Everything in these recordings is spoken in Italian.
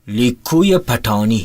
लिखूय Pathani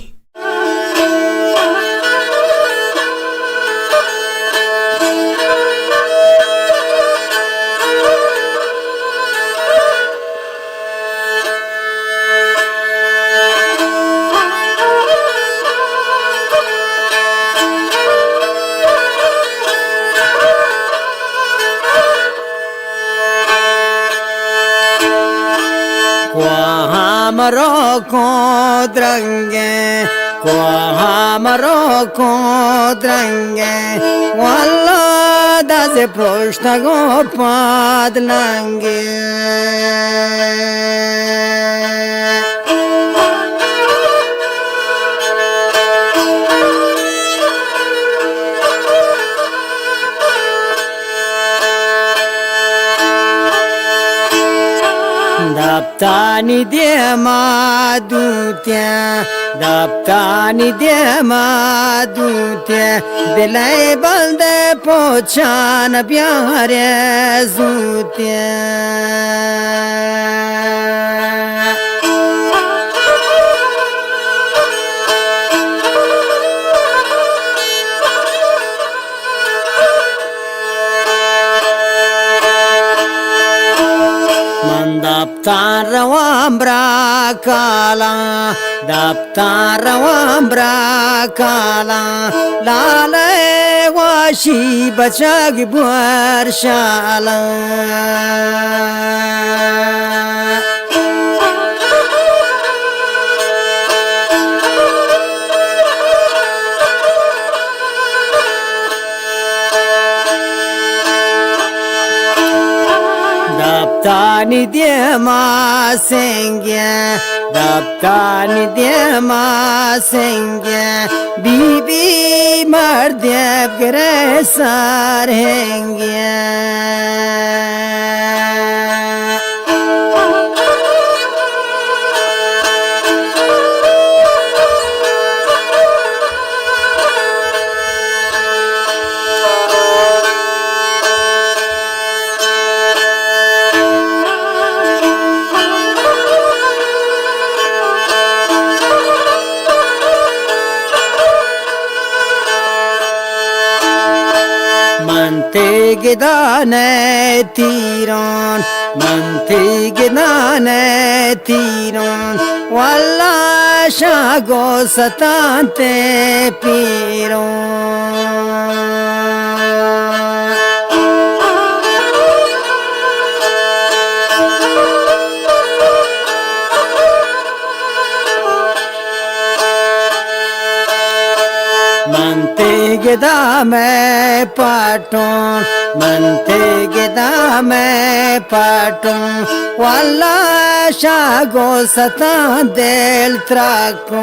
Dranghe Walla da se prosta go padlange Daptani de madutya Daptani de madutya Dilai balde pochan pyare zutya Daptarawambra kala Lale washi bachag buar shala Daptani de ma sengya Bibi mardev gresar hengya Mante gedane tiron Walla shago satante piron Mantegeda me paton Walla shago satan del tracon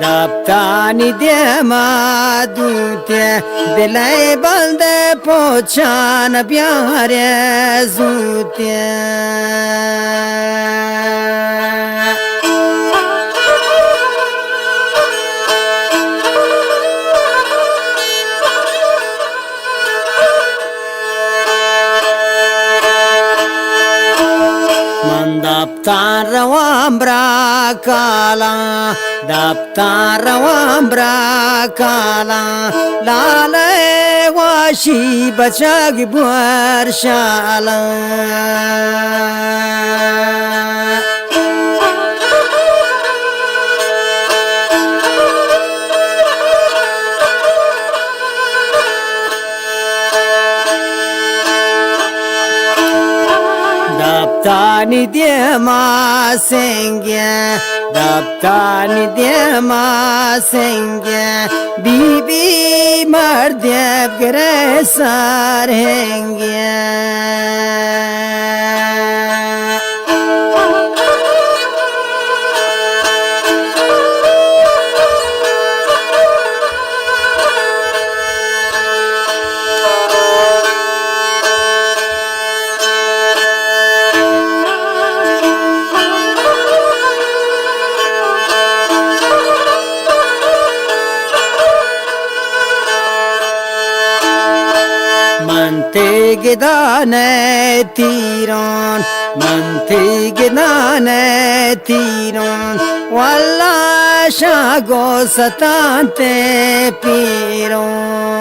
Daptani de madutya Dilai balde pochan pyare zutya Daptarawambra kala Lale washi bachag buar shala Daptani de ma sengya Bibi mardev gresar hengya gidane tiron manti gidane tiron walla shago satante piron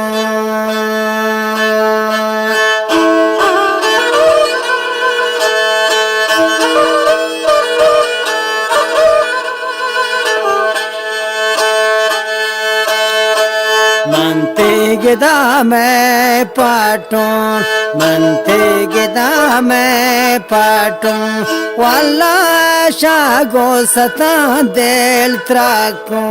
Mante gedame paton, mante gedame paton, walla shago satan del tracon.